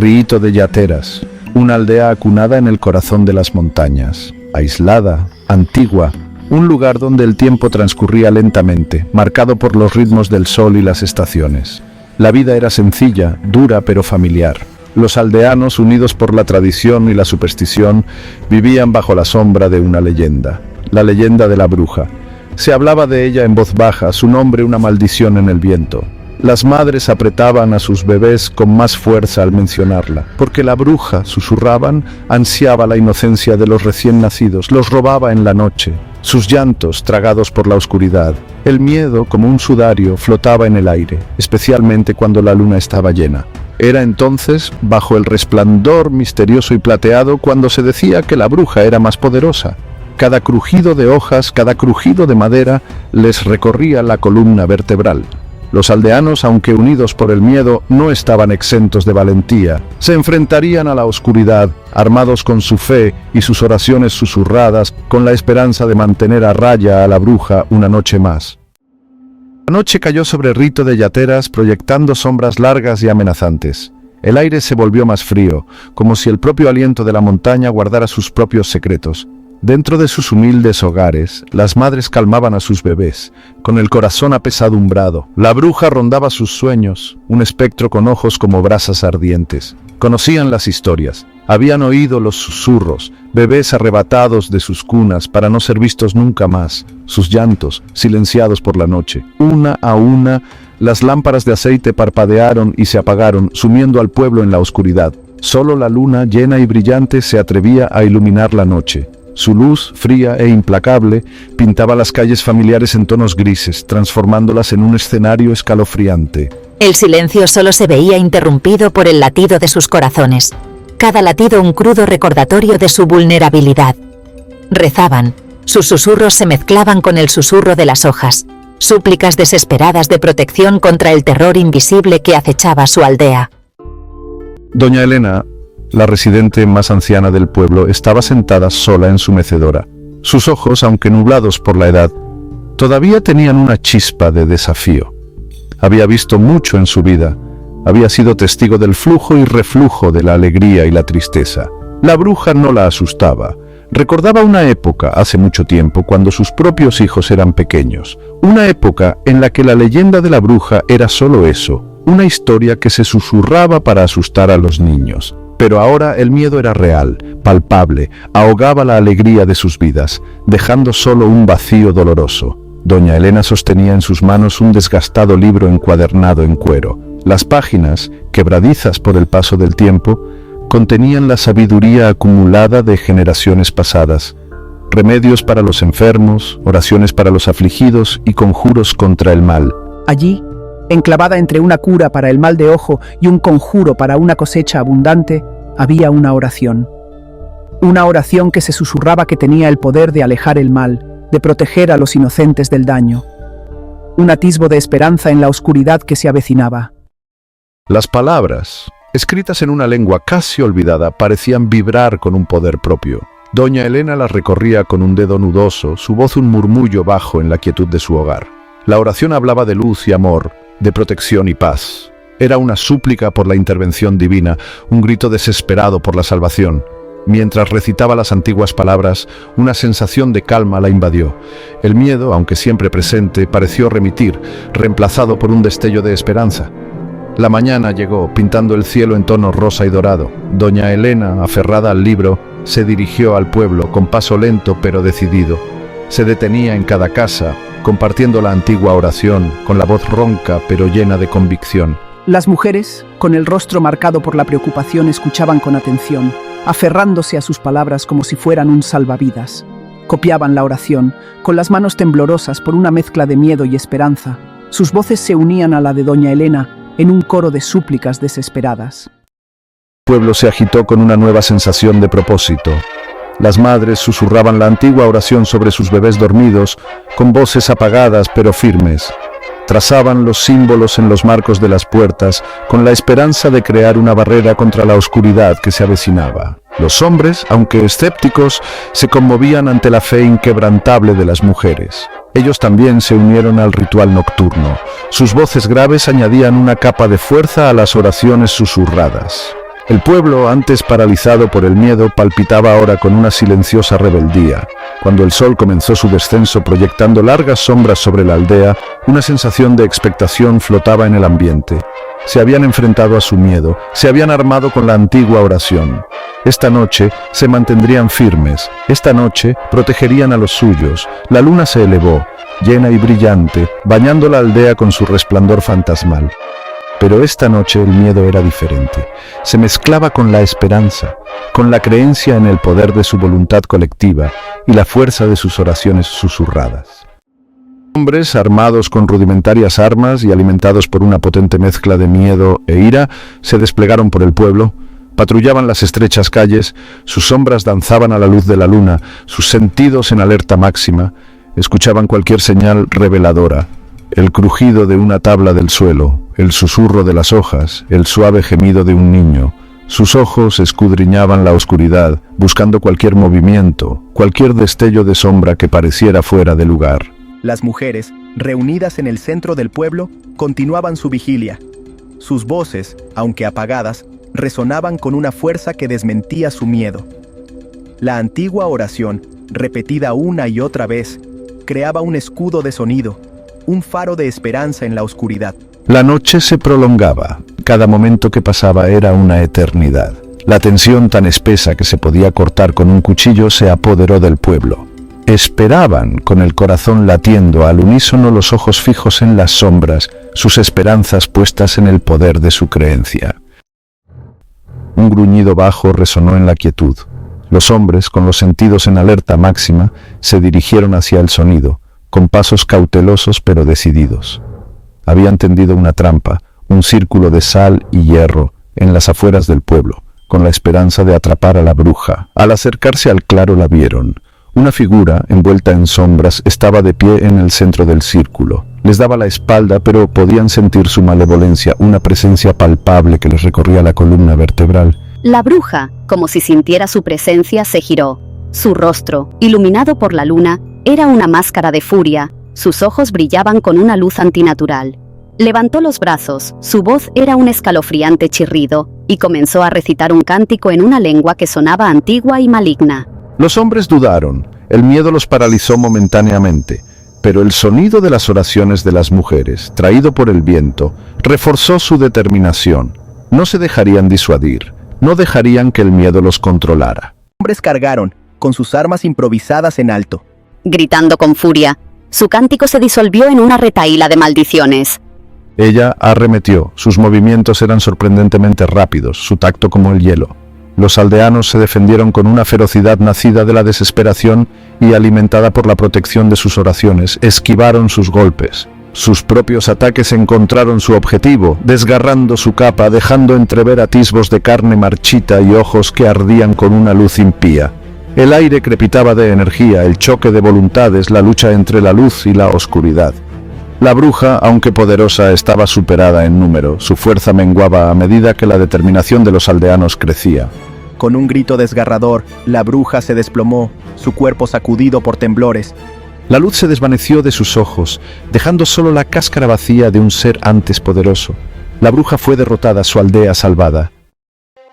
Rito de Yateras, una aldea acunada en el corazón de las montañas, aislada, antigua, un lugar donde el tiempo transcurría lentamente, marcado por los ritmos del sol y las estaciones. La vida era sencilla, dura pero familiar. Los aldeanos, unidos por la tradición y la superstición, vivían bajo la sombra de una leyenda, la leyenda de la bruja. Se hablaba de ella en voz baja, su nombre una maldición en el viento. Las madres apretaban a sus bebés con más fuerza al mencionarla, porque la bruja, susurraban, ansiaba la inocencia de los recién nacidos, los robaba en la noche. Sus llantos, tragados por la oscuridad, el miedo, como un sudario, flotaba en el aire, especialmente cuando la luna estaba llena. Era entonces, bajo el resplandor misterioso y plateado, cuando se decía que la bruja era más poderosa. Cada crujido de hojas, cada crujido de madera, les recorría la columna vertebral. Los aldeanos, aunque unidos por el miedo, no estaban exentos de valentía. Se enfrentarían a la oscuridad, armados con su fe y sus oraciones susurradas, con la esperanza de mantener a raya a la bruja una noche más. La noche cayó sobre Rito de Yateras, proyectando sombras largas y amenazantes. El aire se volvió más frío, como si el propio aliento de la montaña guardara sus propios secretos. Dentro de sus humildes hogares, las madres calmaban a sus bebés, con el corazón apesadumbrado. La bruja rondaba sus sueños, un espectro con ojos como brasas ardientes. Conocían las historias, habían oído los susurros, bebés arrebatados de sus cunas para no ser vistos nunca más, sus llantos, silenciados por la noche. Una a una, las lámparas de aceite parpadearon y se apagaron, sumiendo al pueblo en la oscuridad. Solo la luna, llena y brillante, se atrevía a iluminar la noche. Su luz, fría e implacable, pintaba las calles familiares en tonos grises, transformándolas en un escenario escalofriante. El silencio solo se veía interrumpido por el latido de sus corazones. Cada latido un crudo recordatorio de su vulnerabilidad. Rezaban. Sus susurros se mezclaban con el susurro de las hojas. Súplicas desesperadas de protección contra el terror invisible que acechaba su aldea. Doña Elena, la residente más anciana del pueblo, estaba sentada sola en su mecedora. Sus ojos, aunque nublados por la edad, todavía tenían una chispa de desafío. Había visto mucho en su vida, había sido testigo del flujo y reflujo de la alegría y la tristeza. La bruja no la asustaba. Recordaba una época, hace mucho tiempo, cuando sus propios hijos eran pequeños. Una época en la que la leyenda de la bruja era solo eso, una historia que se susurraba para asustar a los niños. Pero ahora el miedo era real, palpable, ahogaba la alegría de sus vidas, dejando solo un vacío doloroso. Doña Elena sostenía en sus manos un desgastado libro encuadernado en cuero. Las páginas, quebradizas por el paso del tiempo, contenían la sabiduría acumulada de generaciones pasadas, remedios para los enfermos, oraciones para los afligidos y conjuros contra el mal. Allí, enclavada entre una cura para el mal de ojo y un conjuro para una cosecha abundante, había una oración. Una oración que se susurraba que tenía el poder de alejar el mal, de proteger a los inocentes del daño. Un atisbo de esperanza en la oscuridad que se avecinaba. Las palabras, escritas en una lengua casi olvidada, parecían vibrar con un poder propio. Doña Elena las recorría con un dedo nudoso, su voz un murmullo bajo en la quietud de su hogar. La oración hablaba de luz y amor, de protección y paz. Era una súplica por la intervención divina, un grito desesperado por la salvación. Mientras recitaba las antiguas palabras, una sensación de calma la invadió. El miedo, aunque siempre presente, pareció remitir, reemplazado por un destello de esperanza. La mañana llegó, pintando el cielo en tono rosa y dorado. Doña Elena, aferrada al libro, se dirigió al pueblo con paso lento pero decidido. Se detenía en cada casa, compartiendo la antigua oración, con la voz ronca pero llena de convicción. Las mujeres, con el rostro marcado por la preocupación, escuchaban con atención, aferrándose a sus palabras como si fueran un salvavidas. Copiaban la oración, con las manos temblorosas por una mezcla de miedo y esperanza. Sus voces se unían a la de doña Elena en un coro de súplicas desesperadas. El pueblo se agitó con una nueva sensación de propósito. Las madres susurraban la antigua oración sobre sus bebés dormidos, con voces apagadas pero firmes. Trazaban los símbolos en los marcos de las puertas, con la esperanza de crear una barrera contra la oscuridad que se avecinaba. Los hombres, aunque escépticos, se conmovían ante la fe inquebrantable de las mujeres. Ellos también se unieron al ritual nocturno. Sus voces graves añadían una capa de fuerza a las oraciones susurradas. El pueblo, antes paralizado por el miedo, palpitaba ahora con una silenciosa rebeldía. Cuando el sol comenzó su descenso proyectando largas sombras sobre la aldea, una sensación de expectación flotaba en el ambiente. Se habían enfrentado a su miedo, se habían armado con la antigua oración. Esta noche se mantendrían firmes, esta noche protegerían a los suyos. La luna se elevó, llena y brillante, bañando la aldea con su resplandor fantasmal. Pero esta noche el miedo era diferente. Se mezclaba con la esperanza, con la creencia en el poder de su voluntad colectiva y la fuerza de sus oraciones susurradas. Hombres armados con rudimentarias armas y alimentados por una potente mezcla de miedo e ira, se desplegaron por el pueblo, patrullaban las estrechas calles, sus sombras danzaban a la luz de la luna, sus sentidos en alerta máxima, escuchaban cualquier señal reveladora. El crujido de una tabla del suelo, el susurro de las hojas, el suave gemido de un niño. Sus ojos escudriñaban la oscuridad, buscando cualquier movimiento, cualquier destello de sombra que pareciera fuera de lugar. Las mujeres, reunidas en el centro del pueblo, continuaban su vigilia. Sus voces, aunque apagadas, resonaban con una fuerza que desmentía su miedo. La antigua oración, repetida una y otra vez, creaba un escudo de sonido, un faro de esperanza en la oscuridad. La noche se prolongaba. Cada momento que pasaba era una eternidad. La tensión tan espesa que se podía cortar con un cuchillo se apoderó del pueblo. Esperaban, con el corazón latiendo al unísono, los ojos fijos en las sombras, sus esperanzas puestas en el poder de su creencia. Un gruñido bajo resonó en la quietud. Los hombres, con los sentidos en alerta máxima, se dirigieron hacia el sonido, con pasos cautelosos pero decididos. Habían tendido una trampa, un círculo de sal y hierro, en las afueras del pueblo, con la esperanza de atrapar a la bruja. Al acercarse al claro la vieron. Una figura, envuelta en sombras, estaba de pie en el centro del círculo. Les daba la espalda, pero podían sentir su malevolencia, una presencia palpable que les recorría la columna vertebral. La bruja, como si sintiera su presencia, se giró. Su rostro, iluminado por la luna, era una máscara de furia. Sus ojos brillaban con una luz antinatural. Levantó los brazos, su voz era un escalofriante chirrido, y comenzó a recitar un cántico en una lengua que sonaba antigua y maligna. Los hombres dudaron, el miedo los paralizó momentáneamente, pero el sonido de las oraciones de las mujeres, traído por el viento, reforzó su determinación. No se dejarían disuadir, no dejarían que el miedo los controlara. Los hombres cargaron, con sus armas improvisadas en alto. Gritando con furia, su cántico se disolvió en una retahíla de maldiciones. Ella arremetió, sus movimientos eran sorprendentemente rápidos, su tacto como el hielo. Los aldeanos se defendieron con una ferocidad nacida de la desesperación y alimentada por la protección de sus oraciones, esquivaron sus golpes. Sus propios ataques encontraron su objetivo, desgarrando su capa, dejando entrever atisbos de carne marchita y ojos que ardían con una luz impía. El aire crepitaba de energía, el choque de voluntades, la lucha entre la luz y la oscuridad. La bruja, aunque poderosa, estaba superada en número, su fuerza menguaba a medida que la determinación de los aldeanos crecía. Con un grito desgarrador, la bruja se desplomó, su cuerpo sacudido por temblores. La luz se desvaneció de sus ojos, dejando solo la cáscara vacía de un ser antes poderoso. La bruja fue derrotada, su aldea salvada.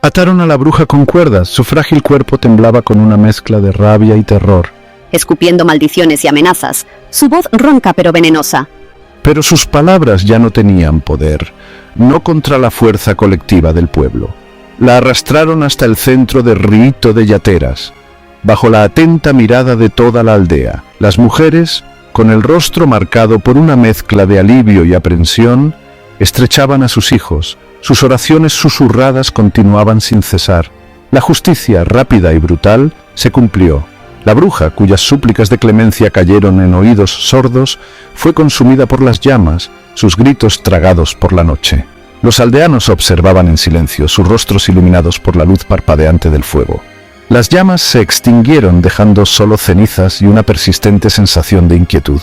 Ataron a la bruja con cuerdas, su frágil cuerpo temblaba con una mezcla de rabia y terror. Escupiendo maldiciones y amenazas, su voz ronca pero venenosa. Pero sus palabras ya no tenían poder, no contra la fuerza colectiva del pueblo. La arrastraron hasta el centro de Rito de Yateras, bajo la atenta mirada de toda la aldea. Las mujeres, con el rostro marcado por una mezcla de alivio y aprensión, estrechaban a sus hijos. Sus oraciones susurradas continuaban sin cesar. La justicia, rápida y brutal, se cumplió. La bruja, cuyas súplicas de clemencia cayeron en oídos sordos, fue consumida por las llamas, sus gritos tragados por la noche. Los aldeanos observaban en silencio, sus rostros iluminados por la luz parpadeante del fuego. Las llamas se extinguieron, dejando solo cenizas y una persistente sensación de inquietud.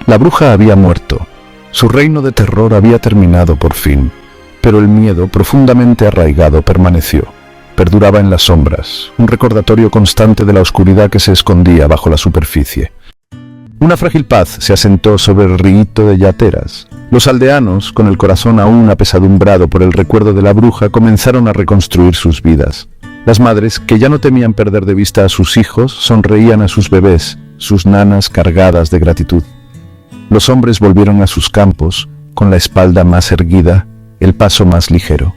La bruja había muerto. Su reino de terror había terminado por fin, pero el miedo, profundamente arraigado, permaneció. Perduraba en las sombras, un recordatorio constante de la oscuridad que se escondía bajo la superficie. Una frágil paz se asentó sobre el Rito de Yateras. Los aldeanos, con el corazón aún apesadumbrado por el recuerdo de la bruja, comenzaron a reconstruir sus vidas. Las madres, que ya no temían perder de vista a sus hijos, sonreían a sus bebés, sus nanas cargadas de gratitud. Los hombres volvieron a sus campos, con la espalda más erguida, el paso más ligero.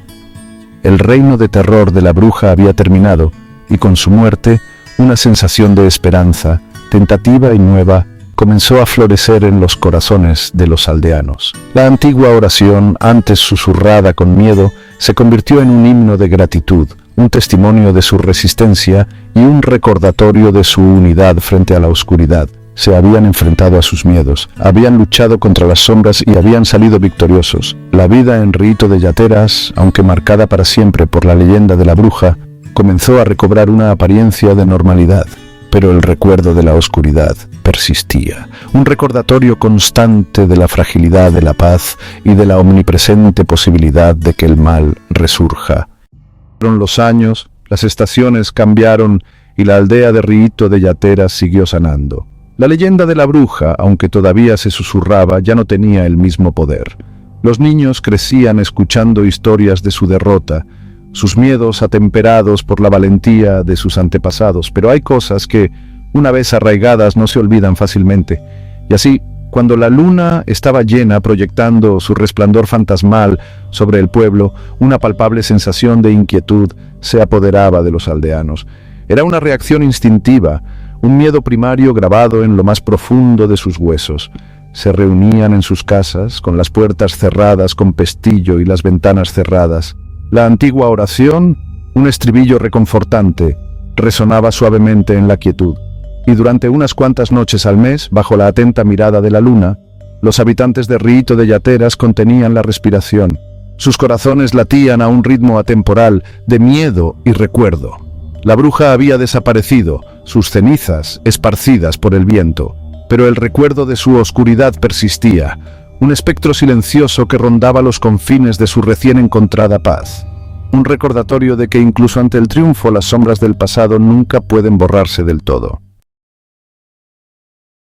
El reino de terror de la bruja había terminado, y con su muerte, una sensación de esperanza, tentativa y nueva, comenzó a florecer en los corazones de los aldeanos. La antigua oración, antes susurrada con miedo, se convirtió en un himno de gratitud, un testimonio de su resistencia y un recordatorio de su unidad frente a la oscuridad. Se habían enfrentado a sus miedos, habían luchado contra las sombras y habían salido victoriosos. La vida en Rito de Yateras, aunque marcada para siempre por la leyenda de la bruja, comenzó a recobrar una apariencia de normalidad. Pero el recuerdo de la oscuridad persistía, un recordatorio constante de la fragilidad de la paz y de la omnipresente posibilidad de que el mal resurja. Fueron los años, las estaciones cambiaron y la aldea de Rito de Yateras siguió sanando. La leyenda de la bruja, aunque todavía se susurraba, ya no tenía el mismo poder. Los niños crecían escuchando historias de su derrota, sus miedos atemperados por la valentía de sus antepasados, pero hay cosas que, una vez arraigadas, no se olvidan fácilmente. Y así, cuando la luna estaba llena proyectando su resplandor fantasmal sobre el pueblo, una palpable sensación de inquietud se apoderaba de los aldeanos. Era una reacción instintiva, un miedo primario grabado en lo más profundo de sus huesos. Se reunían en sus casas, con las puertas cerradas con pestillo y las ventanas cerradas. La antigua oración, un estribillo reconfortante, resonaba suavemente en la quietud. Y durante unas cuantas noches al mes, bajo la atenta mirada de la luna, los habitantes de Rito de Yateras contenían la respiración. Sus corazones latían a un ritmo atemporal de miedo y recuerdo. La bruja había desaparecido, sus cenizas esparcidas por el viento, pero el recuerdo de su oscuridad persistía, un espectro silencioso que rondaba los confines de su recién encontrada paz. Un recordatorio de que incluso ante el triunfo las sombras del pasado nunca pueden borrarse del todo.